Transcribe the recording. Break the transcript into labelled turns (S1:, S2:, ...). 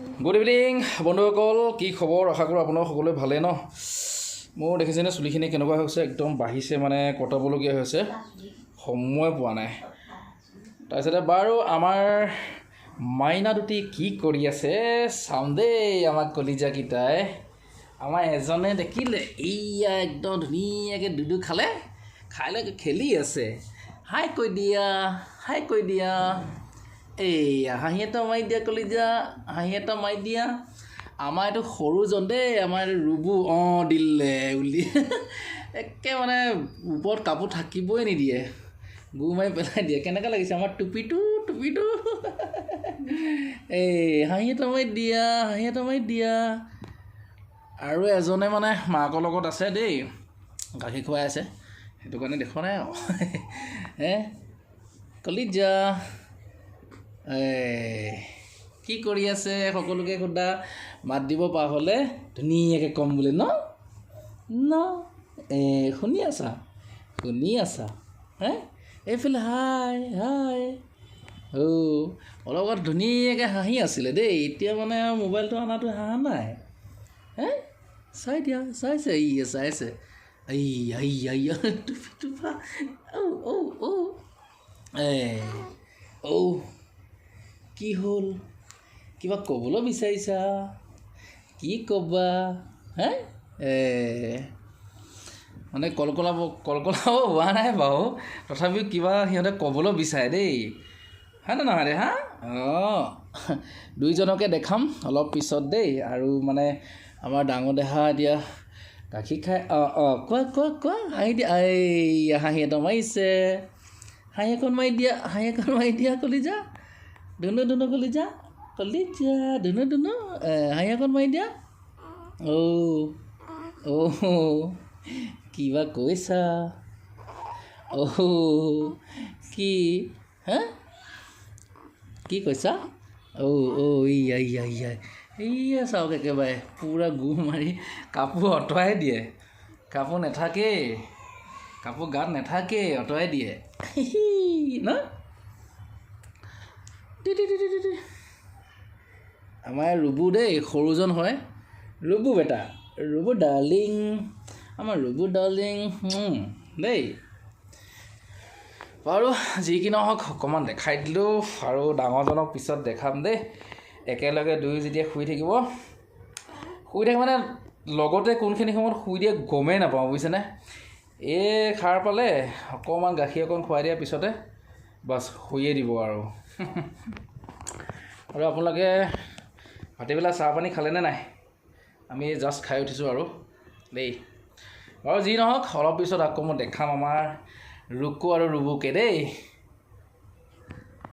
S1: Good evening বন্ধুসকল, কি খবৰ? আশা কৰোঁ আপোনাৰ সকলোৱে ভালে ন। মোৰ দেখিছেনে চুলিখিনি কেনেকুৱা হৈছে, একদম বাঢ়িছে, মানে কটাবলগীয়া হৈছে, সময় পোৱা নাই। তাৰপিছতে বাৰু আমাৰ মাইনা দুটি কি কৰি আছে চাম দেই। আমাক কলিজাকেইটাই আমাৰ এজনে দেখিলে এইয়া একদম ধুনীয়াকৈ দুডু খালে, খাই লৈ খেলি আছে। হাই কৈ দিয়া, হাই কৈ দিয়া। এইয়া হাঁহি এটা মাৰি দিয়া কলিজা, হাঁহি এটা মাৰি দিয়া। আমাৰ এইটো সৰুজন দেই, আমাৰ এইটো ৰুবু দিলে বুলি একে মানে ওপৰত কাপোৰ থাকিবই নিদিয়ে, গু মাৰি পেলাই দিয়ে। কেনেকৈ লাগিছে আমাৰ টুপিটো এই হাঁহি এটা মাৰি দিয়া, হাঁহি এটা মাৰি দিয়া। আৰু এজনে মানে মাকৰ লগত আছে দেই, গাখীৰ খুৱাই আছে, সেইটো কাৰণে দেখুৱা নাই আৰু কলিজা কি কৰি আছে সকলোকে সোধা। মাত দিব পৰা হ'লে ধুনীয়াকৈ ক'ম বোলে ন ন শুনি আছা, শুনি আছা এইফালে হাই হাই। অলপ আগত ধুনীয়াকৈ হাঁহি আছিলে দেই, এতিয়া মানে মোবাইলটো অনাটো হাঁহা নাই। চাই দিয়া, চাইছে ইয়ে চাইছে টুপা কি হ'ল? কিবা ক'বলৈ বিচাৰিছা? কি ক'বা? মানে কলকলাব হোৱা নাই বাৰু, তথাপিও কিবা সিহঁতে ক'বলৈ বিচাৰে দেই, হয়নে নহয় দে? দুইজনকে দেখাম অলপ পিছত দেই। আৰু মানে আমাৰ ডাঙৰ দেহা এতিয়া গাখীৰ খাই কোৱা কোৱা কোৱা, হাঁহি দিয়া। হাঁহি এটা মাৰিছে, হাঁহি এখন মাৰি দিয়া, হাঁহি এখন মাৰি দিয়া কলিজা, ধুনু ধুনু কলিজা, কলিজা ধুনু ধুনু, হাঁহি এখন মাৰি দিয়া। কিবা কৈছা? কি কি কৈছা? এইয়া চাওক, একেবাৰে পূৰা গু মাৰি কাপোৰ আঁতৰাই দিয়ে। কাপোৰ নাথাকেই, কাপোৰ গাত নাথাকেই, আঁতৰাই দিয়ে ন। আমাৰ ৰুবু দেই, সৰুজন হয় ৰুবু বেটা, ৰুবু ডাৰ্লিং, আমাৰ ৰুবু ডাৰ্লিং দেই। বাৰু যি কি নহওক অকণমান দেখাই দিলোঁ, আৰু ডাঙৰজনক পিছত দেখাম দেই। একেলগে দুয়ো যেতিয়া শুই থাকে মানে লগতে কোনখিনি সময়ত শুই দিয়ে গমেই নাপাওঁ, বুজিছেনে। এই সাৰ পালে অকণমান গাখীৰ অকণ খুৱাই দিয়াৰ পিছতে বাছ শুইয়ে দিব আৰু আৰু আপোনালোকে ভাটিবেলা চাহ পানী খালেনে নাই? আমি জাষ্ট খাই উঠিছোঁ আৰু দেই। বাৰু যি নহওক অলপ পিছত আকৌ মই দেখাম আমাৰ ৰুকু আৰু ৰুবুকে দেই।